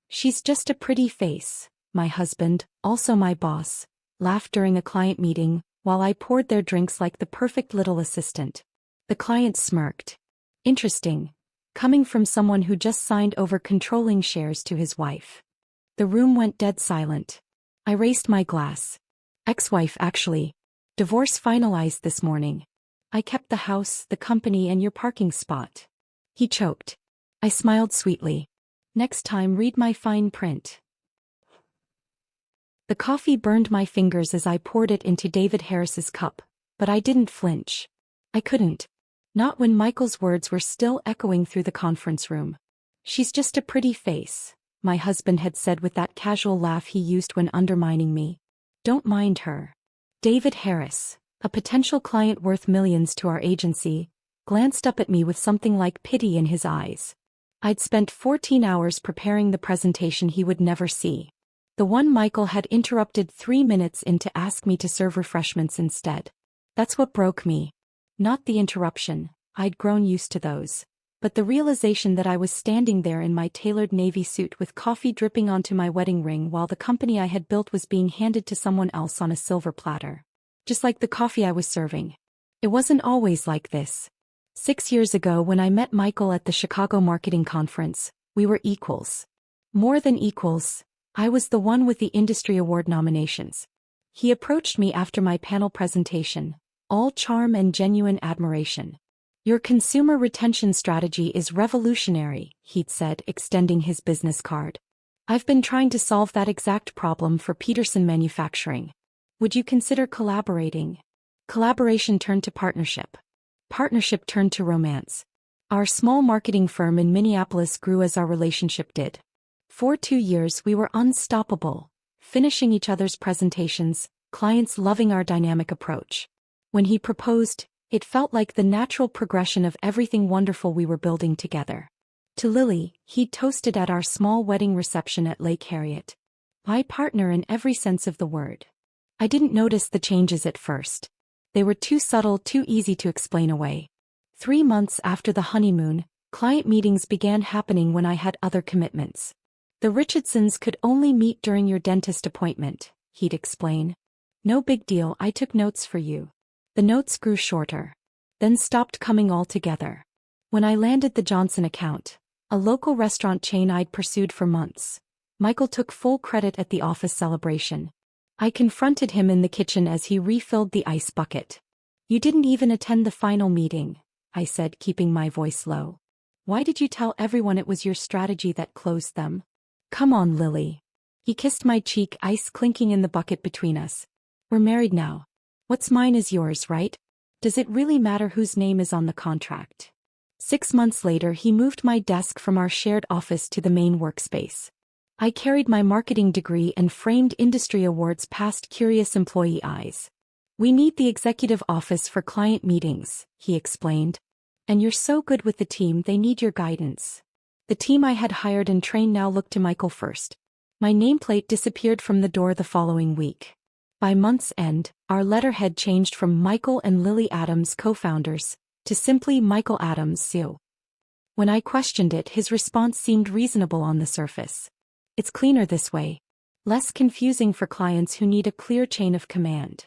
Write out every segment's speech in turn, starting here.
She's just a pretty face. My husband, also my boss, laughed during a client meeting while I poured their drinks like the perfect little assistant. The client smirked. Interesting. Coming from someone who just signed over controlling shares to his wife. The room went dead silent. I raised my glass. Ex-wife, actually. Divorce finalized this morning. I kept the house, the company, and your parking spot. He choked. I smiled sweetly. Next time, read my fine print. The coffee burned my fingers as I poured it into David Harris's cup, but I didn't flinch. I couldn't. Not when Michael's words were still echoing through the conference room. She's just a pretty face, my husband had said with that casual laugh he used when undermining me. Don't mind her. David Harris, a potential client worth millions to our agency, glanced up at me with something like pity in his eyes. I'd spent 14 hours preparing the presentation he would never see. The one Michael had interrupted 3 minutes in to ask me to serve refreshments instead. That's what broke me. Not the interruption, I'd grown used to those. But the realization that I was standing there in my tailored navy suit with coffee dripping onto my wedding ring while the company I had built was being handed to someone else on a silver platter. Just like the coffee I was serving. It wasn't always like this. 6 years ago when I met Michael at the Chicago Marketing Conference, we were equals. More than equals, I was the one with the industry award nominations. He approached me after my panel presentation, all charm and genuine admiration. Your consumer retention strategy is revolutionary, he'd said, extending his business card. I've been trying to solve that exact problem for Peterson Manufacturing. Would you consider collaborating? Collaboration turned to partnership. Partnership turned to romance. Our small marketing firm in Minneapolis grew as our relationship did. For 2 years we were unstoppable, finishing each other's presentations, clients loving our dynamic approach. When he proposed, it felt like the natural progression of everything wonderful we were building together. To Lily, he'd toasted at our small wedding reception at Lake Harriet. My partner in every sense of the word. I didn't notice the changes at first. They were too subtle, too easy to explain away. 3 months after the honeymoon, client meetings began happening when I had other commitments. The Richardsons could only meet during your dentist appointment, he'd explain. No big deal, I took notes for you. The notes grew shorter. Then stopped coming altogether. When I landed the Johnson account, a local restaurant chain I'd pursued for months, Michael took full credit at the office celebration. I confronted him in the kitchen as he refilled the ice bucket. You didn't even attend the final meeting, I said, keeping my voice low. Why did you tell everyone it was your strategy that closed them? Come on, Lily. He kissed my cheek, ice clinking in the bucket between us. We're married now. What's mine is yours, right? Does it really matter whose name is on the contract? 6 months later he moved my desk from our shared office to the main workspace. I carried my marketing degree and framed industry awards past curious employee eyes. We need the executive office for client meetings, he explained. And you're so good with the team they need your guidance. The team I had hired and trained now looked to Michael first. My nameplate disappeared from the door the following week. By month's end, our letterhead changed from Michael and Lily Adams co-founders to simply Michael Adams CEO. When I questioned it, his response seemed reasonable on the surface. It's cleaner this way. Less confusing for clients who need a clear chain of command.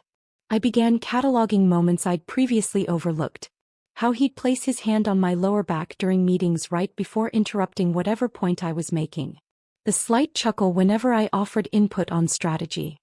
I began cataloging moments I'd previously overlooked. How he'd place his hand on my lower back during meetings right before interrupting whatever point I was making. The slight chuckle whenever I offered input on strategy.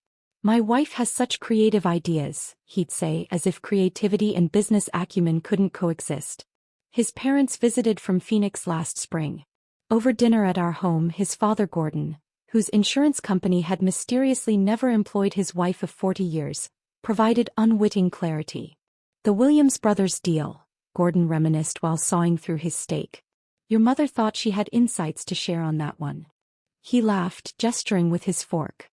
My wife has such creative ideas, he'd say, as if creativity and business acumen couldn't coexist. His parents visited from Phoenix last spring. Over dinner at our home, his father Gordon, whose insurance company had mysteriously never employed his wife of 40 years, provided unwitting clarity. The Williams brothers deal, Gordon reminisced while sawing through his steak. Your mother thought she had insights to share on that one. He laughed, gesturing with his fork.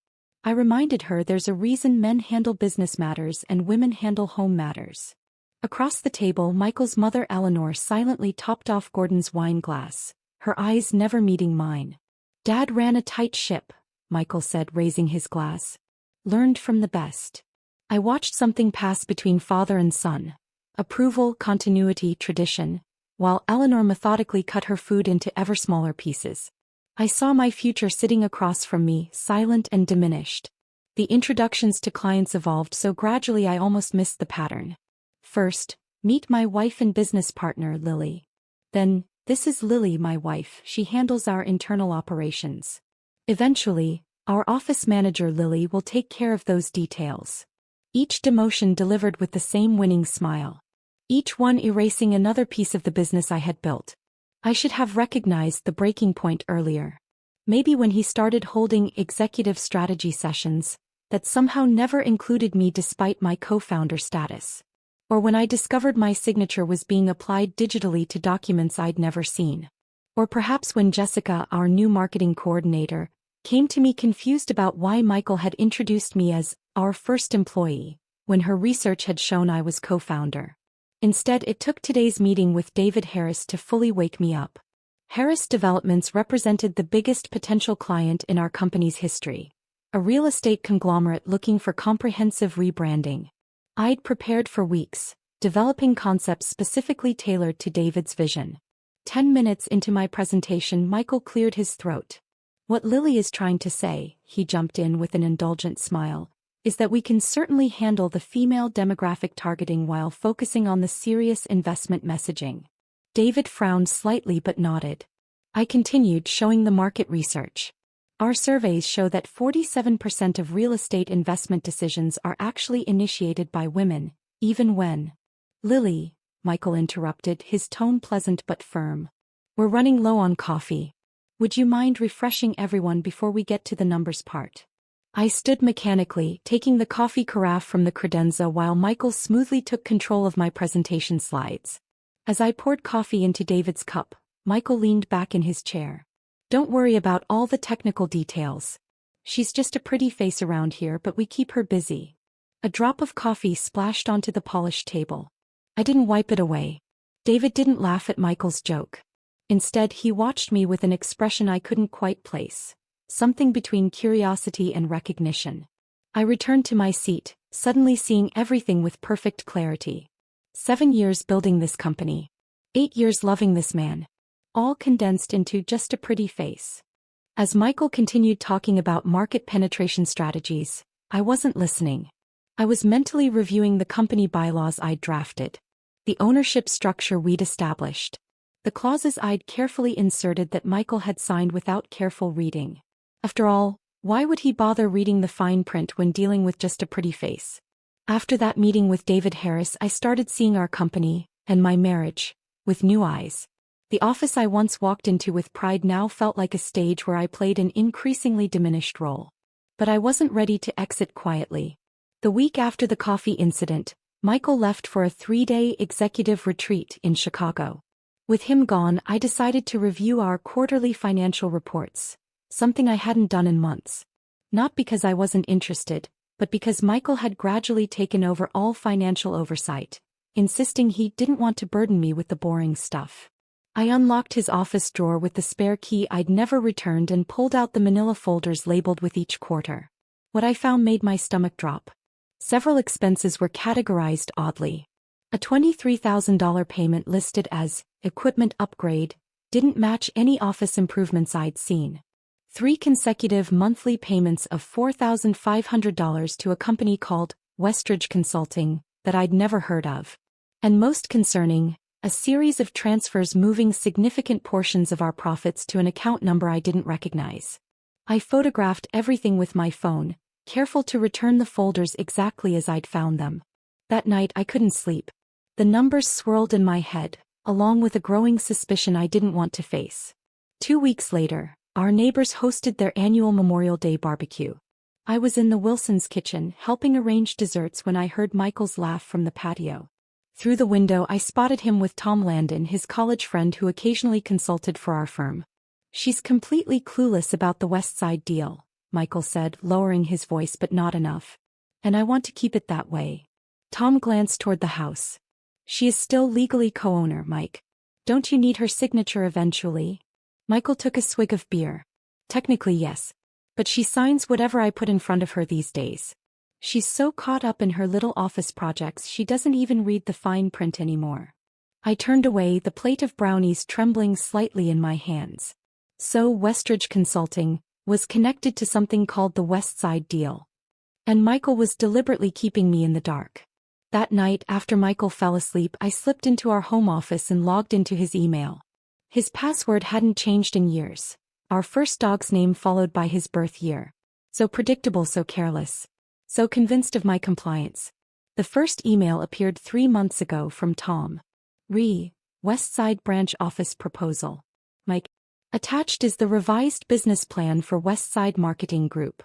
I reminded her there's a reason men handle business matters and women handle home matters. Across the table, Michael's mother Eleanor silently topped off Gordon's wine glass, her eyes never meeting mine. Dad ran a tight ship, Michael said, raising his glass. Learned from the best. I watched something pass between father and son. Approval, continuity, tradition, while Eleanor methodically cut her food into ever smaller pieces. I saw my future sitting across from me, silent and diminished. The introductions to clients evolved so gradually I almost missed the pattern. First, meet my wife and business partner, Lily. Then, this is Lily, my wife, she handles our internal operations. Eventually, our office manager Lily will take care of those details. Each demotion delivered with the same winning smile. Each one erasing another piece of the business I had built. I should have recognized the breaking point earlier. Maybe when he started holding executive strategy sessions, that somehow never included me despite my co-founder status. Or when I discovered my signature was being applied digitally to documents I'd never seen. Or perhaps when Jessica, our new marketing coordinator, came to me confused about why Michael had introduced me as our first employee, when her research had shown I was co-founder. Instead, it took today's meeting with David Harris to fully wake me up. Harris Developments represented the biggest potential client in our company's history, a real estate conglomerate looking for comprehensive rebranding. I'd prepared for weeks, developing concepts specifically tailored to David's vision. 10 minutes into my presentation, Michael cleared his throat. What Lily is trying to say, he jumped in with an indulgent smile, is that we can certainly handle the female demographic targeting while focusing on the serious investment messaging. David frowned slightly but nodded. I continued, showing the market research. Our surveys show that 47% of real estate investment decisions are actually initiated by women, even when. Lily, Michael interrupted, his tone pleasant but firm. We're running low on coffee. Would you mind refreshing everyone before we get to the numbers part? I stood mechanically, taking the coffee carafe from the credenza while Michael smoothly took control of my presentation slides. As I poured coffee into David's cup, Michael leaned back in his chair. Don't worry about all the technical details. She's just a pretty face around here, but we keep her busy. A drop of coffee splashed onto the polished table. I didn't wipe it away. David didn't laugh at Michael's joke. Instead, he watched me with an expression I couldn't quite place. Something between curiosity and recognition. I returned to my seat, suddenly seeing everything with perfect clarity. 7 years building this company. 8 years loving this man. All condensed into just a pretty face. As Michael continued talking about market penetration strategies, I wasn't listening. I was mentally reviewing the company bylaws I'd drafted. The ownership structure we'd established. The clauses I'd carefully inserted that Michael had signed without careful reading. After all, why would he bother reading the fine print when dealing with just a pretty face? After that meeting with David Harris, I started seeing our company, and my marriage, with new eyes. The office I once walked into with pride now felt like a stage where I played an increasingly diminished role. But I wasn't ready to exit quietly. The week after the coffee incident, Michael left for a 3-day executive retreat in Chicago. With him gone, I decided to review our quarterly financial reports. Something I hadn't done in months. Not because I wasn't interested, but because Michael had gradually taken over all financial oversight, insisting he didn't want to burden me with the boring stuff. I unlocked his office drawer with the spare key I'd never returned and pulled out the manila folders labeled with each quarter. What I found made my stomach drop. Several expenses were categorized oddly. A $23,000 payment listed as equipment upgrade didn't match any office improvements I'd seen. 3 consecutive monthly payments of $4,500 to a company called Westridge Consulting that I'd never heard of. And most concerning, a series of transfers moving significant portions of our profits to an account number I didn't recognize. I photographed everything with my phone, careful to return the folders exactly as I'd found them. That night I couldn't sleep. The numbers swirled in my head, along with a growing suspicion I didn't want to face. 2 weeks later, our neighbors hosted their annual Memorial Day barbecue. I was in the Wilsons' kitchen helping arrange desserts when I heard Michael's laugh from the patio. Through the window I spotted him with Tom Landon, his college friend who occasionally consulted for our firm. She's completely clueless about the West Side deal, Michael said, lowering his voice, but not enough. And I want to keep it that way. Tom glanced toward the house. She is still legally co-owner, Mike. Don't you need her signature eventually? Michael took a swig of beer. Technically yes. But she signs whatever I put in front of her these days. She's so caught up in her little office projects she doesn't even read the fine print anymore. I turned away, the plate of brownies trembling slightly in my hands. So Westridge Consulting was connected to something called the West Side deal. And Michael was deliberately keeping me in the dark. That night, after Michael fell asleep, I slipped into our home office and logged into his email. His password hadn't changed in years. Our first dog's name followed by his birth year. So predictable, so careless. So convinced of my compliance. The first email appeared 3 months ago from Tom. West Side Branch Office Proposal. Mike. Attached is the revised business plan for West Side Marketing Group.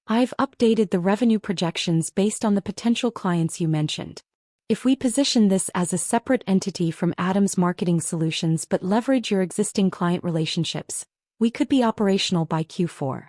I've updated the revenue projections based on the potential clients you mentioned. If we position this as a separate entity from Adam's Marketing Solutions but leverage your existing client relationships, we could be operational by Q4.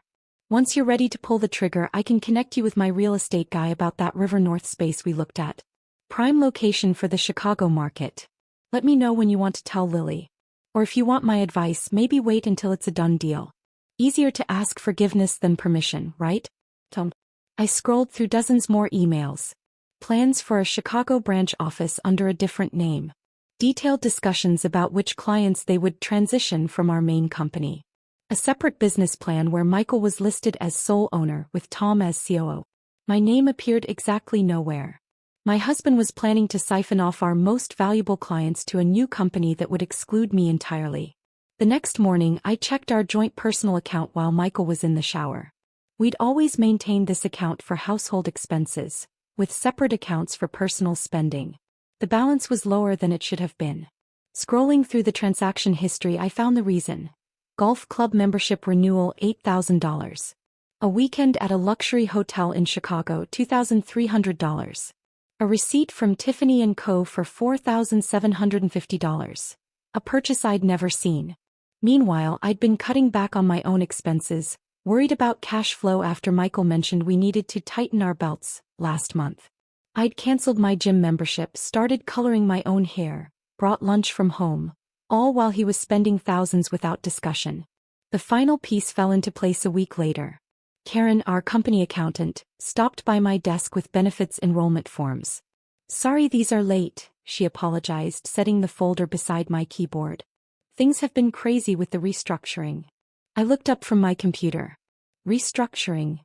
Once you're ready to pull the trigger, I can connect you with my real estate guy about that River North space we looked at. Prime location for the Chicago market. Let me know when you want to tell Lily. Or if you want my advice, maybe wait until it's a done deal. Easier to ask forgiveness than permission, right? Tom. I scrolled through dozens more emails. Plans for a Chicago branch office under a different name. Detailed discussions about which clients they would transition from our main company. A separate business plan where Michael was listed as sole owner with Tom as COO. My name appeared exactly nowhere. My husband was planning to siphon off our most valuable clients to a new company that would exclude me entirely. The next morning, I checked our joint personal account while Michael was in the shower. We'd always maintained this account for household expenses, with separate accounts for personal spending. The balance was lower than it should have been. Scrolling through the transaction history, I found the reason. Golf club membership renewal $8,000. A weekend at a luxury hotel in Chicago $2,300. A receipt from Tiffany & Co. for $4,750. A purchase I'd never seen. Meanwhile, I'd been cutting back on my own expenses, worried about cash flow after Michael mentioned we needed to tighten our belts last month. I'd canceled my gym membership, started coloring my own hair, brought lunch from home, all while he was spending thousands without discussion. The final piece fell into place a week later. Karen, our company accountant, stopped by my desk with benefits enrollment forms. "Sorry these are late," she apologized, setting the folder beside my keyboard. "Things have been crazy with the restructuring." I looked up from my computer. "Restructuring?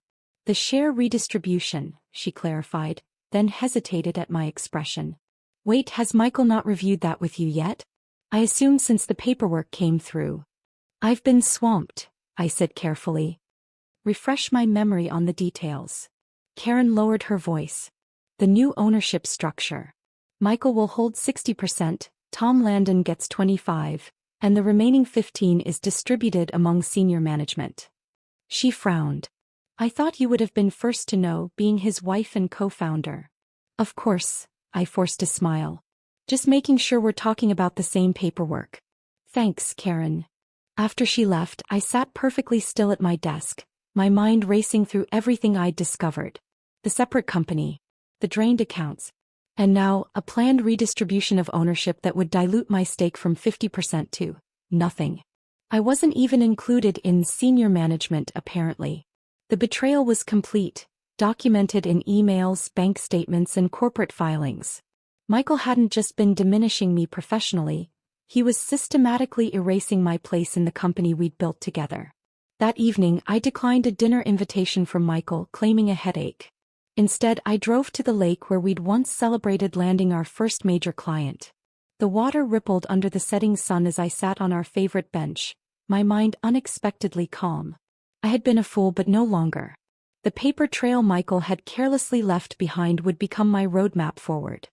The share redistribution," she clarified, then hesitated at my expression. "Wait, has Michael not reviewed that with you yet? I assumed since the paperwork came through." "I've been swamped," I said carefully. "Refresh my memory on the details." Karen lowered her voice. "The new ownership structure. Michael will hold 60%, Tom Landon gets 25%, and the remaining 15% is distributed among senior management." She frowned. "I thought you would have been first to know, being his wife and co-founder." "Of course," I forced a smile. "Just making sure we're talking about the same paperwork." "Thanks, Karen." After she left, I sat perfectly still at my desk, my mind racing through everything I'd discovered. The separate company. The drained accounts. And now, a planned redistribution of ownership that would dilute my stake from 50% to nothing. I wasn't even included in senior management, apparently. The betrayal was complete, documented in emails, bank statements, and corporate filings. Michael hadn't just been diminishing me professionally, he was systematically erasing my place in the company we'd built together. That evening, I declined a dinner invitation from Michael, claiming a headache. Instead, I drove to the lake where we'd once celebrated landing our first major client. The water rippled under the setting sun as I sat on our favorite bench, my mind unexpectedly calm. I had been a fool, but no longer. The paper trail Michael had carelessly left behind would become my roadmap forward.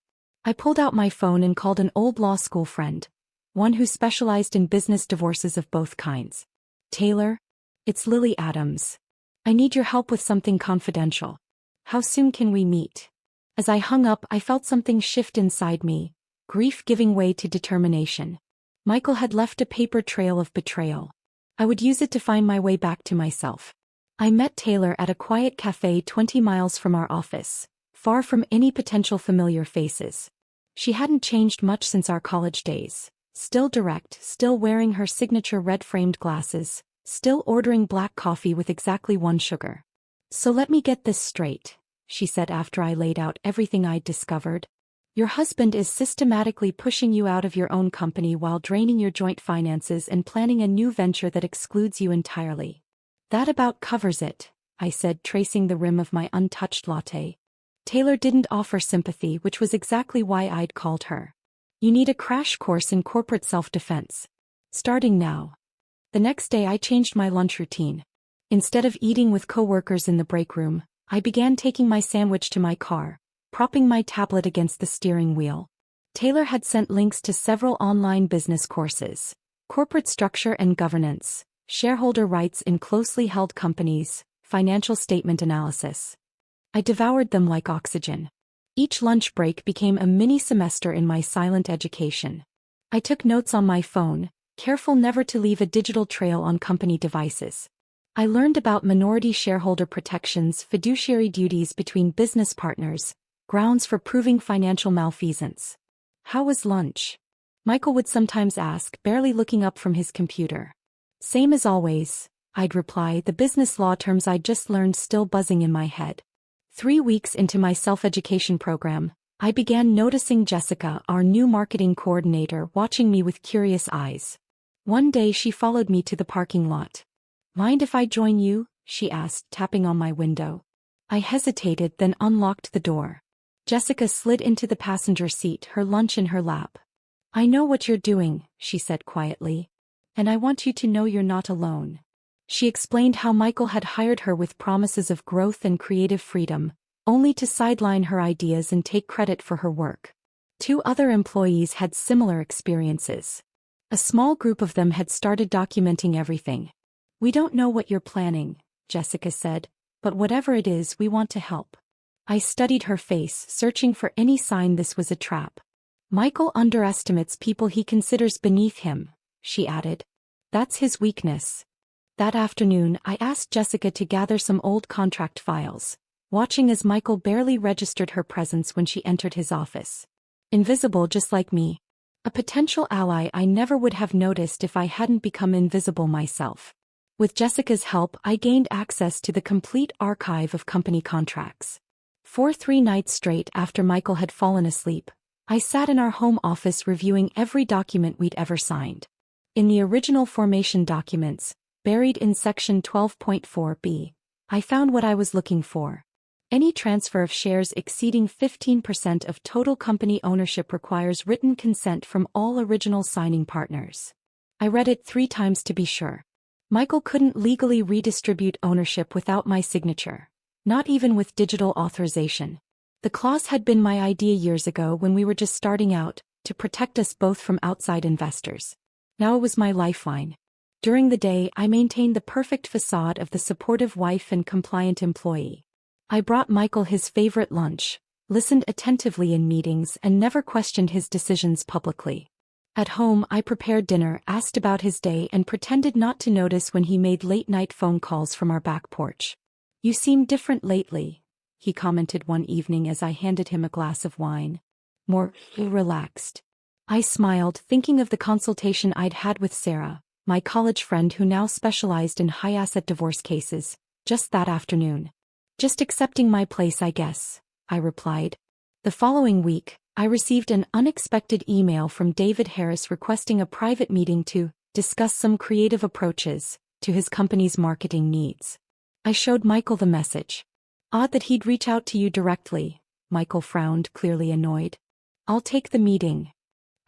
I pulled out my phone and called an old law school friend, one who specialized in business divorces of both kinds. "Taylor? It's Lily Adams. I need your help with something confidential. How soon can we meet?" As I hung up, I felt something shift inside me, grief giving way to determination. Michael had left a paper trail of betrayal. I would use it to find my way back to myself. I met Taylor at a quiet cafe 20 miles from our office, far from any potential familiar faces. She hadn't changed much since our college days. Still direct, still wearing her signature red-framed glasses, still ordering black coffee with exactly 1 sugar. "So let me get this straight," she said after I laid out everything I'd discovered. Your husband is systematically pushing you out of your own company while draining your joint finances and planning a new venture that excludes you entirely. That about covers it, I said, tracing the rim of my untouched latte. Taylor didn't offer sympathy, which was exactly why I'd called her. You need a crash course in corporate self-defense. Starting now. The next day I changed my lunch routine. Instead of eating with coworkers in the break room, I began taking my sandwich to my car, propping my tablet against the steering wheel. Taylor had sent links to several online business courses: corporate structure and governance, shareholder rights in closely held companies, financial statement analysis. I devoured them like oxygen. Each lunch break became a mini semester in my silent education. I took notes on my phone, careful never to leave a digital trail on company devices. I learned about minority shareholder protections, fiduciary duties between business partners, grounds for proving financial malfeasance. How was lunch? Michael would sometimes ask, barely looking up from his computer. Same as always, I'd reply, the business law terms I'd just learned still buzzing in my head. 3 weeks into my self-education program, I began noticing Jessica, our new marketing coordinator, watching me with curious eyes. One day she followed me to the parking lot. Mind if I join you? She asked, tapping on my window. I hesitated, then unlocked the door. Jessica slid into the passenger seat, her lunch in her lap. I know what you're doing, she said quietly. And I want you to know you're not alone. She explained how Michael had hired her with promises of growth and creative freedom, only to sideline her ideas and take credit for her work. 2 other employees had similar experiences. A small group of them had started documenting everything. We don't know what you're planning, Jessica said, but whatever it is, we want to help. I studied her face, searching for any sign this was a trap. Michael underestimates people he considers beneath him, she added. That's his weakness. That afternoon, I asked Jessica to gather some old contract files, watching as Michael barely registered her presence when she entered his office. Invisible just like me. A potential ally I never would have noticed if I hadn't become invisible myself. With Jessica's help, I gained access to the complete archive of company contracts. For 3 nights straight after Michael had fallen asleep, I sat in our home office reviewing every document we'd ever signed. In the original formation documents, buried in section 12.4b, I found what I was looking for. Any transfer of shares exceeding 15% of total company ownership requires written consent from all original signing partners. I read it 3 times to be sure. Michael couldn't legally redistribute ownership without my signature, not even with digital authorization. The clause had been my idea years ago when we were just starting out, to protect us both from outside investors. Now it was my lifeline. During the day, I maintained the perfect facade of the supportive wife and compliant employee. I brought Michael his favorite lunch, listened attentively in meetings, and never questioned his decisions publicly. At home, I prepared dinner, asked about his day, and pretended not to notice when he made late-night phone calls from our back porch. You seem different lately, he commented one evening as I handed him a glass of wine. More relaxed. I smiled, thinking of the consultation I'd had with Sarah, my college friend who now specialized in high-asset divorce cases, just that afternoon. Just accepting my place, I guess, I replied. The following week, I received an unexpected email from David Harris requesting a private meeting to discuss some creative approaches to his company's marketing needs. I showed Michael the message. Odd that he'd reach out to you directly, Michael frowned, clearly annoyed. I'll take the meeting.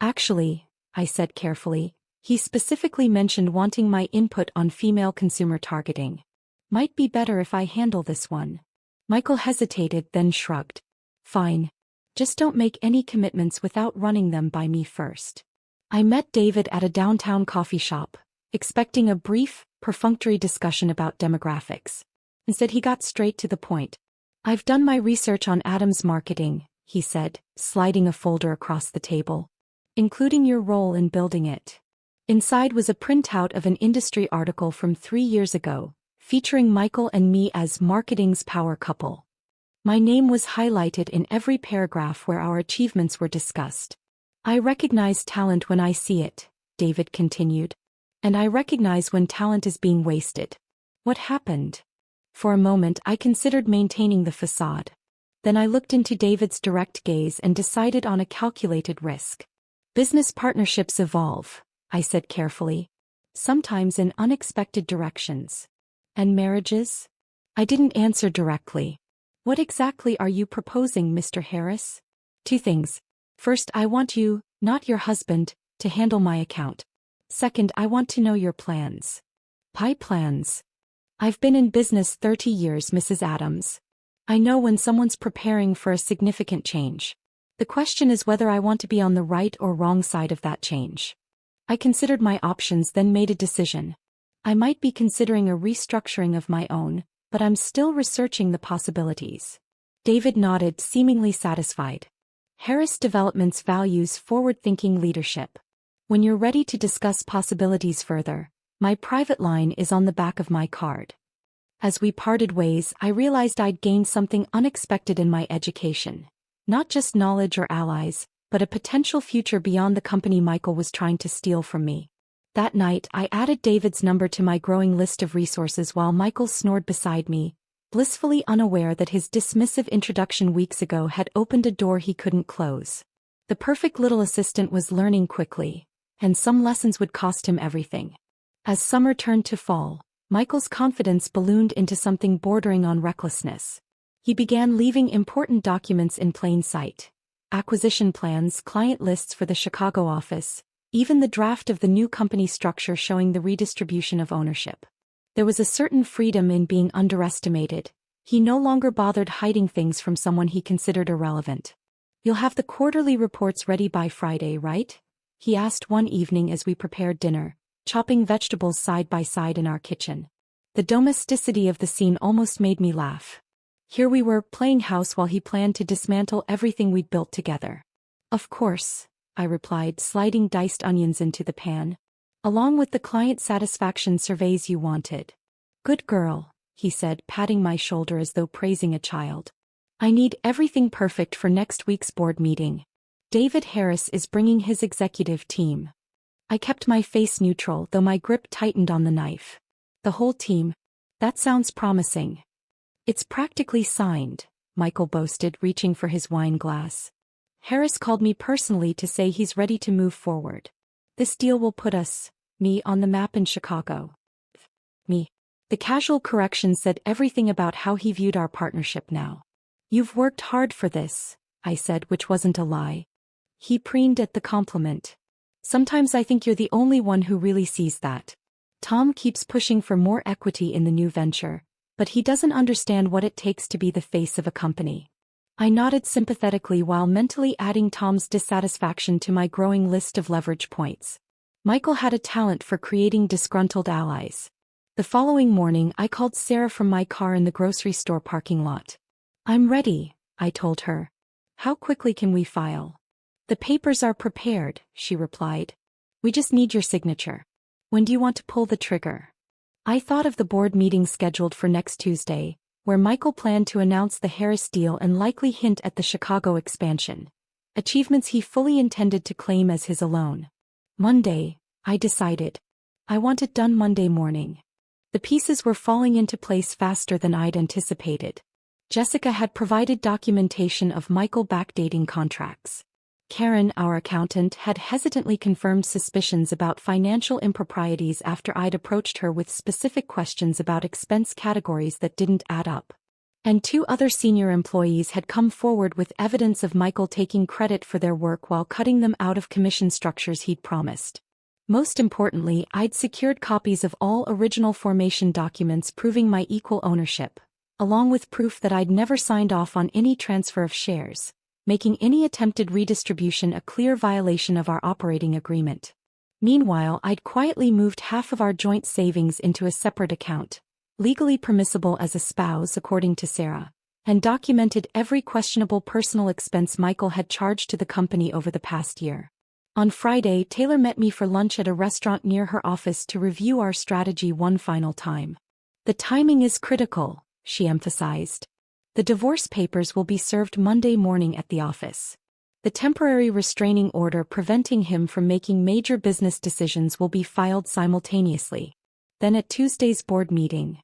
Actually, I said carefully, he specifically mentioned wanting my input on female consumer targeting. Might be better if I handle this one. Michael hesitated, then shrugged. Fine. Just don't make any commitments without running them by me first. I met David at a downtown coffee shop, expecting a brief, perfunctory discussion about demographics. Instead, he got straight to the point. I've done my research on Adam's marketing, he said, sliding a folder across the table, including your role in building it. Inside was a printout of an industry article from 3 years ago, featuring Michael and me as marketing's power couple. My name was highlighted in every paragraph where our achievements were discussed. I recognize talent when I see it, David continued. And I recognize when talent is being wasted. What happened? For a moment I considered maintaining the facade. Then I looked into David's direct gaze and decided on a calculated risk. Business partnerships evolve, I said carefully. Sometimes in unexpected directions. And marriages? I didn't answer directly. What exactly are you proposing, Mr. Harris? Two things. First, I want you, not your husband, to handle my account. Second, I want to know your plans. Pie plans. I've been in business 30 years, Mrs. Adams. I know when someone's preparing for a significant change. The question is whether I want to be on the right or wrong side of that change. I considered my options, then made a decision. I might be considering a restructuring of my own, but I'm still researching the possibilities. David nodded, seemingly satisfied. Harris Developments values forward-thinking leadership. When you're ready to discuss possibilities further, my private line is on the back of my card. As we parted ways, I realized I'd gained something unexpected in my education. Not just knowledge or allies, but a potential future beyond the company Michael was trying to steal from me. That night, I added David's number to my growing list of resources while Michael snored beside me, blissfully unaware that his dismissive introduction weeks ago had opened a door he couldn't close. The perfect little assistant was learning quickly, and some lessons would cost him everything. As summer turned to fall, Michael's confidence ballooned into something bordering on recklessness. He began leaving important documents in plain sight. Acquisition plans, client lists for the Chicago office, even the draft of the new company structure showing the redistribution of ownership. There was a certain freedom in being underestimated. He no longer bothered hiding things from someone he considered irrelevant. "You'll have the quarterly reports ready by Friday, right?" he asked one evening as we prepared dinner, chopping vegetables side by side in our kitchen. The domesticity of the scene almost made me laugh. Here we were, playing house while he planned to dismantle everything we'd built together. "Of course," I replied, sliding diced onions into the pan. "Along with the client satisfaction surveys you wanted." "Good girl," he said, patting my shoulder as though praising a child. "I need everything perfect for next week's board meeting. David Harris is bringing his executive team." I kept my face neutral, though my grip tightened on the knife. "The whole team? That sounds promising." "It's practically signed," Michael boasted, reaching for his wine glass. "Harris called me personally to say he's ready to move forward. This deal will put us, me, on the map in Chicago." Me. The casual correction said everything about how he viewed our partnership now. "You've worked hard for this," I said, which wasn't a lie. He preened at the compliment. "Sometimes I think you're the only one who really sees that. Tom keeps pushing for more equity in the new venture, but he doesn't understand what it takes to be the face of a company." I nodded sympathetically while mentally adding Tom's dissatisfaction to my growing list of leverage points. Michael had a talent for creating disgruntled allies. The following morning, I called Sarah from my car in the grocery store parking lot. "I'm ready," I told her. "How quickly can we file?" "The papers are prepared," she replied. "We just need your signature. When do you want to pull the trigger?" I thought of the board meeting scheduled for next Tuesday, where Michael planned to announce the Harris deal and likely hint at the Chicago expansion, achievements he fully intended to claim as his alone. Monday, I decided. I want it done Monday morning. The pieces were falling into place faster than I'd anticipated. Jessica had provided documentation of Michael backdating contracts. Karen, our accountant, had hesitantly confirmed suspicions about financial improprieties after I'd approached her with specific questions about expense categories that didn't add up. And 2 other senior employees had come forward with evidence of Michael taking credit for their work while cutting them out of commission structures he'd promised. Most importantly, I'd secured copies of all original formation documents proving my equal ownership, along with proof that I'd never signed off on any transfer of shares, making any attempted redistribution a clear violation of our operating agreement. Meanwhile, I'd quietly moved half of our joint savings into a separate account, legally permissible as a spouse according to Sarah, and documented every questionable personal expense Michael had charged to the company over the past year. On Friday, Taylor met me for lunch at a restaurant near her office to review our strategy one final time. "The timing is critical," she emphasized. "The divorce papers will be served Monday morning at the office. The temporary restraining order preventing him from making major business decisions will be filed simultaneously. Then at Tuesday's board meeting,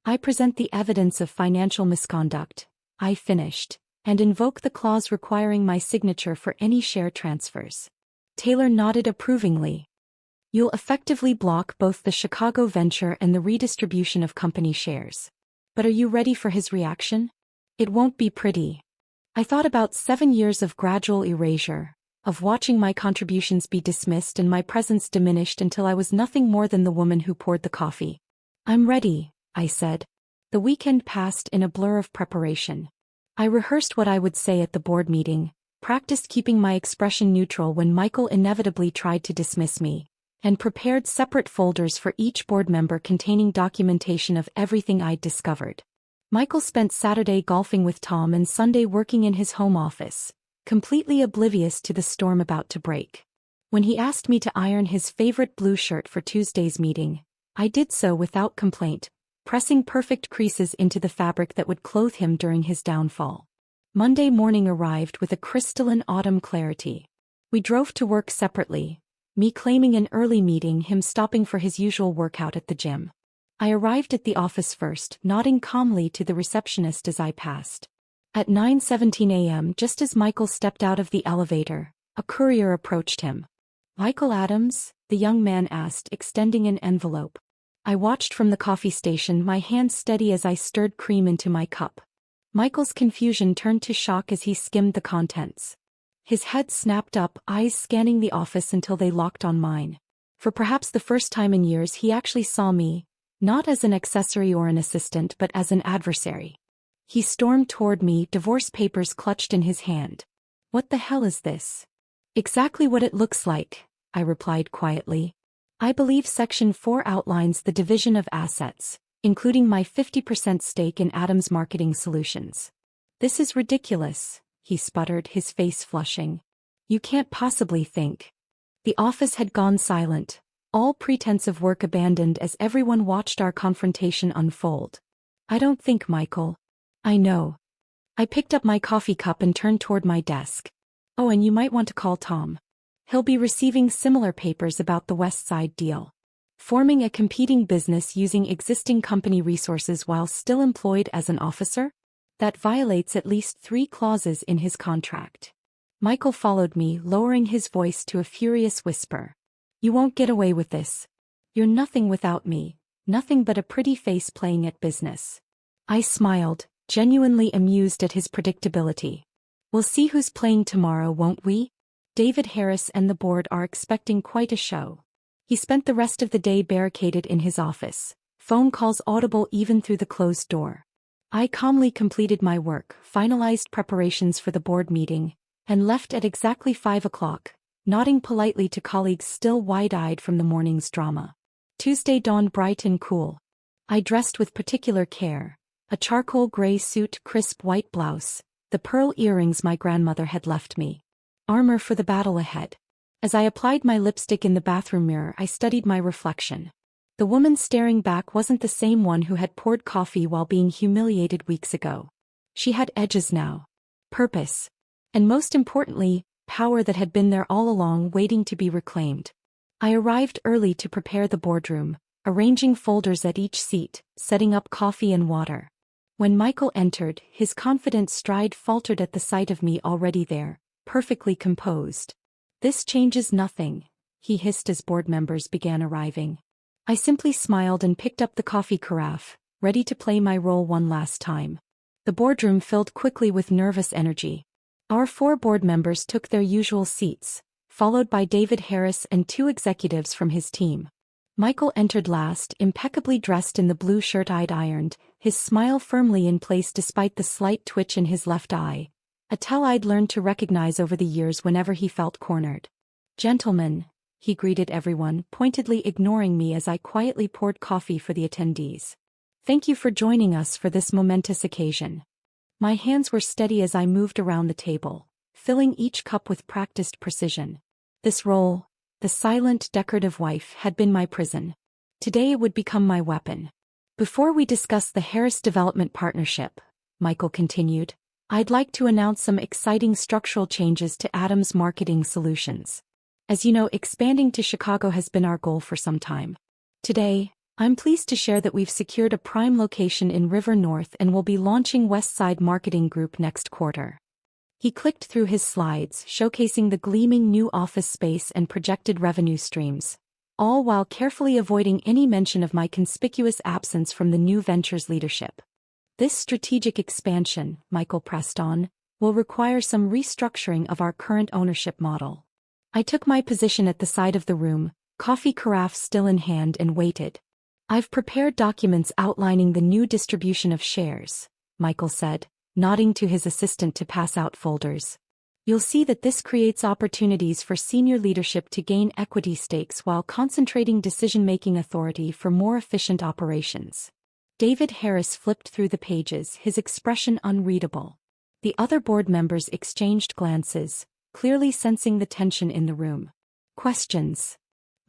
I present the evidence of financial misconduct," I finished, and invoke the clause requiring my signature for any share transfers. Taylor nodded approvingly. You'll effectively block both the Chicago venture and the redistribution of company shares. But are you ready for his reaction? It won't be pretty. I thought about 7 years of gradual erasure, of watching my contributions be dismissed and my presence diminished until I was nothing more than the woman who poured the coffee. I'm ready, I said. The weekend passed in a blur of preparation. I rehearsed what I would say at the board meeting, practiced keeping my expression neutral when Michael inevitably tried to dismiss me, and prepared separate folders for each board member containing documentation of everything I'd discovered. Michael spent Saturday golfing with Tom and Sunday working in his home office, completely oblivious to the storm about to break. When he asked me to iron his favorite blue shirt for Tuesday's meeting, I did so without complaint, pressing perfect creases into the fabric that would clothe him during his downfall. Monday morning arrived with a crystalline autumn clarity. We drove to work separately, me claiming an early meeting, him stopping for his usual workout at the gym. I arrived at the office first, nodding calmly to the receptionist as I passed. At 9:17 a.m., just as Michael stepped out of the elevator, a courier approached him. "Michael Adams?" the young man asked, extending an envelope. I watched from the coffee station, my hand steady as I stirred cream into my cup. Michael's confusion turned to shock as he skimmed the contents. His head snapped up, eyes scanning the office until they locked on mine. For perhaps the first time in years, he actually saw me, not as an accessory or an assistant but as an adversary. He stormed toward me, divorce papers clutched in his hand. "What the hell is this?" "Exactly what it looks like," I replied quietly. "I believe Section 4 outlines the division of assets, including my 50% stake in Adams Marketing Solutions." "This is ridiculous," he sputtered, his face flushing. "You can't possibly think." The office had gone silent, all pretense of work abandoned as everyone watched our confrontation unfold. "I don't think, Michael." "I know." I picked up my coffee cup and turned toward my desk. "Oh, and you might want to call Tom. He'll be receiving similar papers about the West Side deal. Forming a competing business using existing company resources while still employed as an officer? That violates at least 3 clauses in his contract." Michael followed me, lowering his voice to a furious whisper. "You won't get away with this. You're nothing without me, nothing but a pretty face playing at business." I smiled, genuinely amused at his predictability. "We'll see who's playing tomorrow, won't we? David Harris and the board are expecting quite a show." He spent the rest of the day barricaded in his office, phone calls audible even through the closed door. I calmly completed my work, finalized preparations for the board meeting, and left at exactly 5 o'clock, nodding politely to colleagues still wide-eyed from the morning's drama. Tuesday dawned bright and cool. I dressed with particular care, a charcoal gray suit, crisp white blouse, the pearl earrings my grandmother had left me. Armor for the battle ahead. As I applied my lipstick in the bathroom mirror, I studied my reflection. The woman staring back wasn't the same one who had poured coffee while being humiliated weeks ago. She had edges now. Purpose. And most importantly, power that had been there all along, waiting to be reclaimed. I arrived early to prepare the boardroom, arranging folders at each seat, setting up coffee and water. When Michael entered, his confident stride faltered at the sight of me already there, perfectly composed. "This changes nothing," he hissed as board members began arriving. I simply smiled and picked up the coffee carafe, ready to play my role one last time. The boardroom filled quickly with nervous energy. Our 4 board members took their usual seats, followed by David Harris and 2 executives from his team. Michael entered last, impeccably dressed in the blue shirt I'd ironed, his smile firmly in place despite the slight twitch in his left eye, a tell I'd learned to recognize over the years whenever he felt cornered. "Gentlemen," he greeted everyone, pointedly ignoring me as I quietly poured coffee for the attendees. "Thank you for joining us for this momentous occasion." My hands were steady as I moved around the table, filling each cup with practiced precision. This role, the silent, decorative wife, had been my prison. Today it would become my weapon. "Before we discuss the Harris Development Partnership," Michael continued, "I'd like to announce some exciting structural changes to Adams Marketing Solutions. As you know, expanding to Chicago has been our goal for some time. Today, I'm pleased to share that we've secured a prime location in River North and will be launching Westside Marketing Group next quarter. He clicked through his slides, showcasing the gleaming new office space and projected revenue streams, all while carefully avoiding any mention of my conspicuous absence from the new venture's leadership. This strategic expansion, Michael pressed on, will require some restructuring of our current ownership model. I took my position at the side of the room, coffee carafe still in hand, and waited. I've prepared documents outlining the new distribution of shares, Michael said, nodding to his assistant to pass out folders. You'll see that this creates opportunities for senior leadership to gain equity stakes while concentrating decision-making authority for more efficient operations. David Harris flipped through the pages, his expression unreadable. The other board members exchanged glances, clearly sensing the tension in the room. Questions?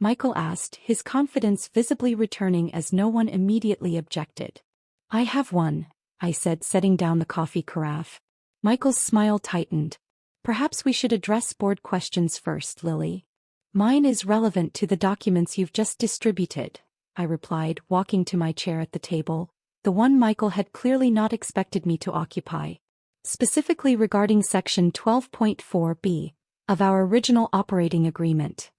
Michael asked, his confidence visibly returning as no one immediately objected. I have one, I said, setting down the coffee carafe. Michael's smile tightened. Perhaps we should address board questions first, Lily. Mine is relevant to the documents you've just distributed, I replied, walking to my chair at the table, the one Michael had clearly not expected me to occupy. Specifically regarding Section 12.4b of our original operating agreement.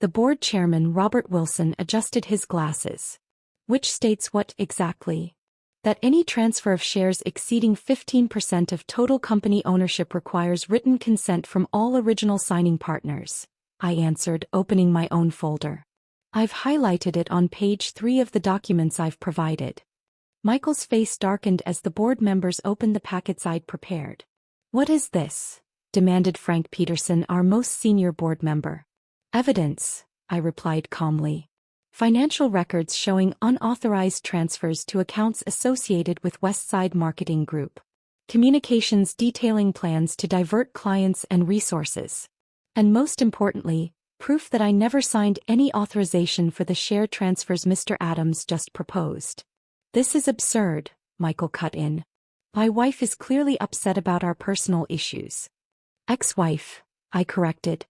The board chairman, Robert Wilson, adjusted his glasses. Which states what exactly? That any transfer of shares exceeding 15% of total company ownership requires written consent from all original signing partners, I answered, opening my own folder. I've highlighted it on page 3 of the documents I've provided. Michael's face darkened as the board members opened the packets I'd prepared. What is this? Demanded Frank Peterson, our most senior board member. Evidence, I replied calmly. Financial records showing unauthorized transfers to accounts associated with Westside Marketing Group. Communications detailing plans to divert clients and resources. And most importantly, proof that I never signed any authorization for the share transfers Mr. Adams just proposed. This is absurd, Michael cut in. My wife is clearly upset about our personal issues. Ex-wife, I corrected.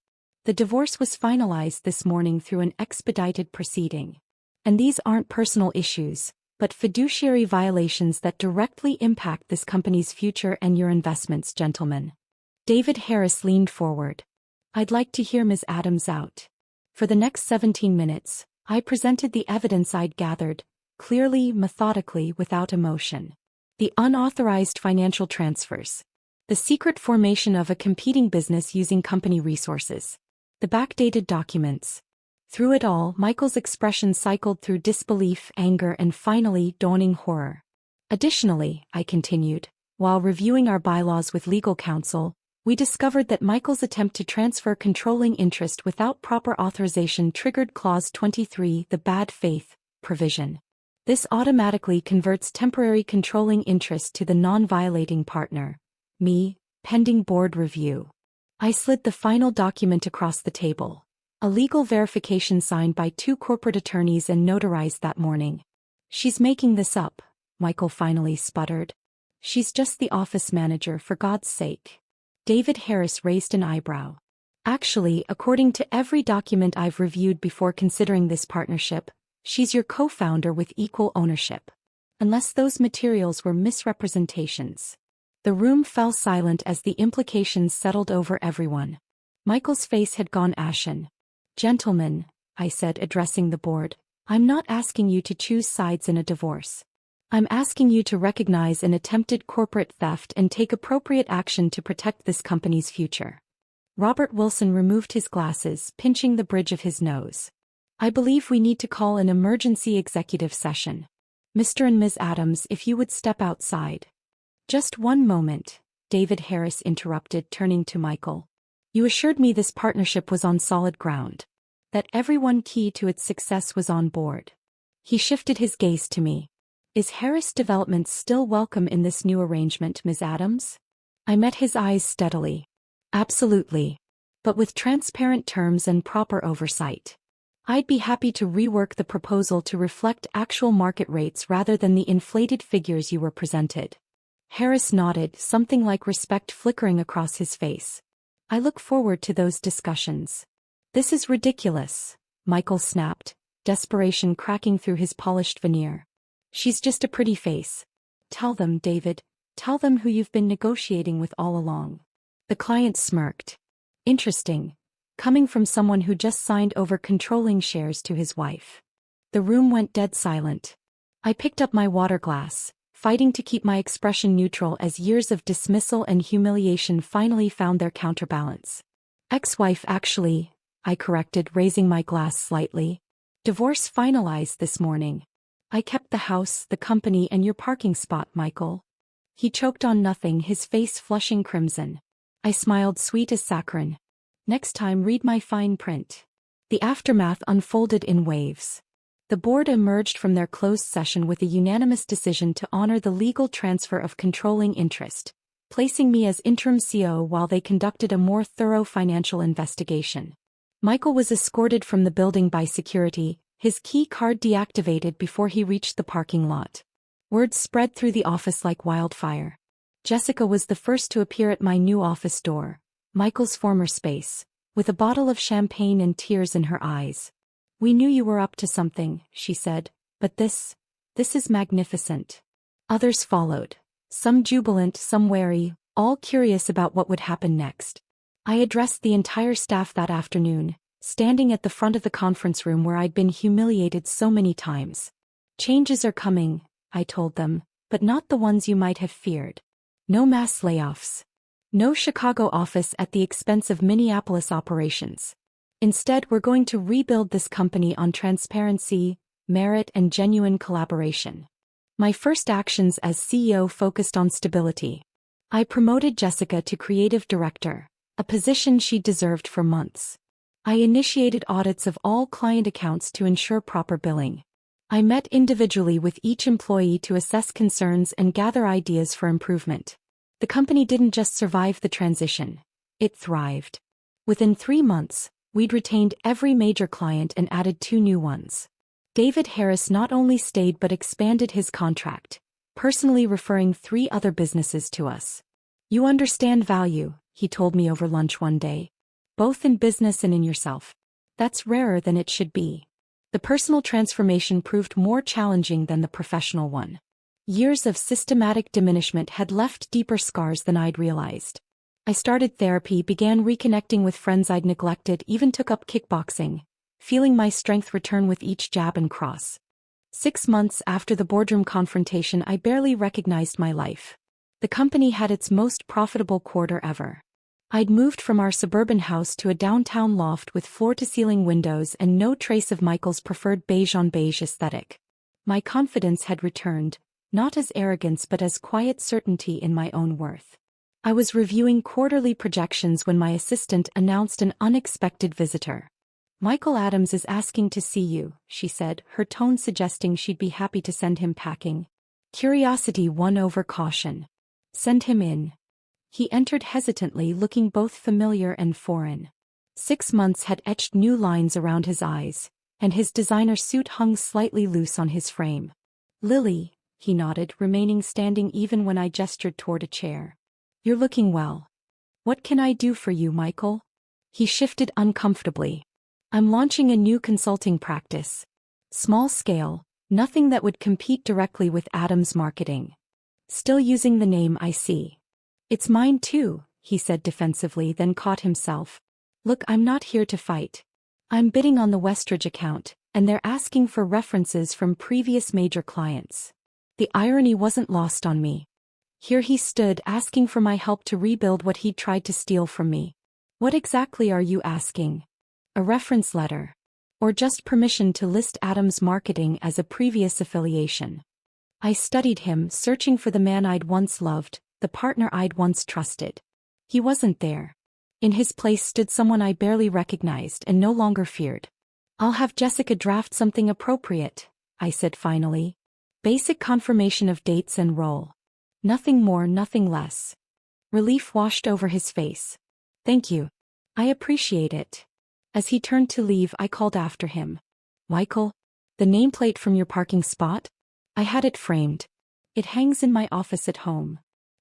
The divorce was finalized this morning through an expedited proceeding. And these aren't personal issues, but fiduciary violations that directly impact this company's future and your investments, gentlemen. David Harris leaned forward. I'd like to hear Ms. Adams out. For the next 17 minutes, I presented the evidence I'd gathered, clearly, methodically, without emotion. The unauthorized financial transfers. The secret formation of a competing business using company resources. The backdated documents. Through it all, Michael's expression cycled through disbelief, anger, and finally, dawning horror. Additionally, I continued, while reviewing our bylaws with legal counsel, we discovered that Michael's attempt to transfer controlling interest without proper authorization triggered Clause 23, the bad faith provision. This automatically converts temporary controlling interest to the non-violating partner, me, pending board review. I slid the final document across the table. A legal verification signed by 2 corporate attorneys and notarized that morning. She's making this up, Michael finally sputtered. She's just the office manager, for God's sake. David Harris raised an eyebrow. Actually, according to every document I've reviewed before considering this partnership, she's your co-founder with equal ownership. Unless those materials were misrepresentations. The room fell silent as the implications settled over everyone. Michael's face had gone ashen. Gentlemen, I said, addressing the board, I'm not asking you to choose sides in a divorce. I'm asking you to recognize an attempted corporate theft and take appropriate action to protect this company's future. Robert Wilson removed his glasses, pinching the bridge of his nose. I believe we need to call an emergency executive session. Mr. and Ms. Adams, if you would step outside. Just one moment, David Harris interrupted, turning to Michael. You assured me this partnership was on solid ground. That everyone key to its success was on board. He shifted his gaze to me. Is Harris Developments still welcome in this new arrangement, Ms. Adams? I met his eyes steadily. Absolutely. But with transparent terms and proper oversight. I'd be happy to rework the proposal to reflect actual market rates rather than the inflated figures you were presented. Harris nodded, something like respect flickering across his face. I look forward to those discussions. This is ridiculous, Michael snapped, desperation cracking through his polished veneer. She's just a pretty face. Tell them, David. Tell them who you've been negotiating with all along. The client smirked. Interesting. Coming from someone who just signed over controlling shares to his wife. The room went dead silent. I picked up my water glass, fighting to keep my expression neutral as years of dismissal and humiliation finally found their counterbalance. Ex-wife actually, I corrected, raising my glass slightly. Divorce finalized this morning. I kept the house, the company, and your parking spot, Michael. He choked on nothing, his face flushing crimson. I smiled, sweet as saccharine. Next time read my fine print. The aftermath unfolded in waves. The board emerged from their closed session with a unanimous decision to honor the legal transfer of controlling interest, placing me as interim CEO while they conducted a more thorough financial investigation. Michael was escorted from the building by security, his key card deactivated before he reached the parking lot. Word spread through the office like wildfire. Jessica was the first to appear at my new office door, Michael's former space, with a bottle of champagne and tears in her eyes. We knew you were up to something, she said, but this is magnificent. Others followed, some jubilant, some wary, all curious about what would happen next. I addressed the entire staff that afternoon, standing at the front of the conference room where I'd been humiliated so many times. Changes are coming, I told them, but not the ones you might have feared. No mass layoffs. No Chicago office at the expense of Minneapolis operations. Instead, we're going to rebuild this company on transparency, merit, and genuine collaboration. My first actions as CEO focused on stability. I promoted Jessica to creative director, a position she deserved for months. I initiated audits of all client accounts to ensure proper billing. I met individually with each employee to assess concerns and gather ideas for improvement. The company didn't just survive the transition, it thrived. Within 3 months, we'd retained every major client and added 2 new ones. David Harris not only stayed but expanded his contract, personally referring 3 other businesses to us. You understand value, he told me over lunch one day. Both in business and in yourself. That's rarer than it should be. The personal transformation proved more challenging than the professional one. Years of systematic diminishment had left deeper scars than I'd realized. I started therapy, began reconnecting with friends I'd neglected, even took up kickboxing, feeling my strength return with each jab and cross. 6 months after the boardroom confrontation, I barely recognized my life. The company had its most profitable quarter ever. I'd moved from our suburban house to a downtown loft with floor-to-ceiling windows and no trace of Michael's preferred beige-on-beige aesthetic. My confidence had returned, not as arrogance but as quiet certainty in my own worth. I was reviewing quarterly projections when my assistant announced an unexpected visitor. Michael Adams is asking to see you, she said, her tone suggesting she'd be happy to send him packing. Curiosity won over caution. Send him in. He entered hesitantly, looking both familiar and foreign. 6 months had etched new lines around his eyes, and his designer suit hung slightly loose on his frame. Lily, he nodded, remaining standing even when I gestured toward a chair. You're looking well. What can I do for you, Michael? He shifted uncomfortably. I'm launching a new consulting practice. Small scale, nothing that would compete directly with Adams' marketing. Still using the name, I see. It's mine too, he said defensively, then caught himself. Look, I'm not here to fight. I'm bidding on the Westridge account, and they're asking for references from previous major clients. The irony wasn't lost on me. Here he stood, asking for my help to rebuild what he'd tried to steal from me. What exactly are you asking? A reference letter? Or just permission to list Adams' marketing as a previous affiliation? I studied him, searching for the man I'd once loved, the partner I'd once trusted. He wasn't there. In his place stood someone I barely recognized and no longer feared. I'll have Jessica draft something appropriate, I said finally. Basic confirmation of dates and role. Nothing more, nothing less. Relief washed over his face. Thank you. I appreciate it. As he turned to leave, I called after him. Michael? The nameplate from your parking spot? I had it framed. It hangs in my office at home.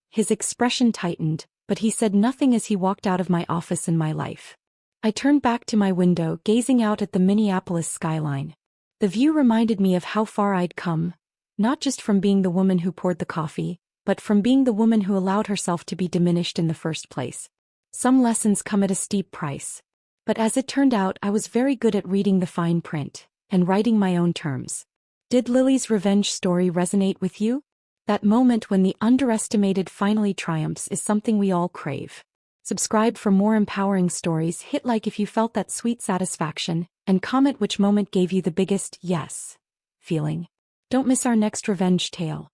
His expression tightened, but he said nothing as he walked out of my office and my life. I turned back to my window, gazing out at the Minneapolis skyline. The view reminded me of how far I'd come, not just from being the woman who poured the coffee, but from being the woman who allowed herself to be diminished in the first place. Some lessons come at a steep price. But as it turned out, I was very good at reading the fine print and writing my own terms. Did Lily's revenge story resonate with you? That moment when the underestimated finally triumphs is something we all crave. Subscribe for more empowering stories, hit like if you felt that sweet satisfaction, and comment which moment gave you the biggest yes feeling. Don't miss our next revenge tale.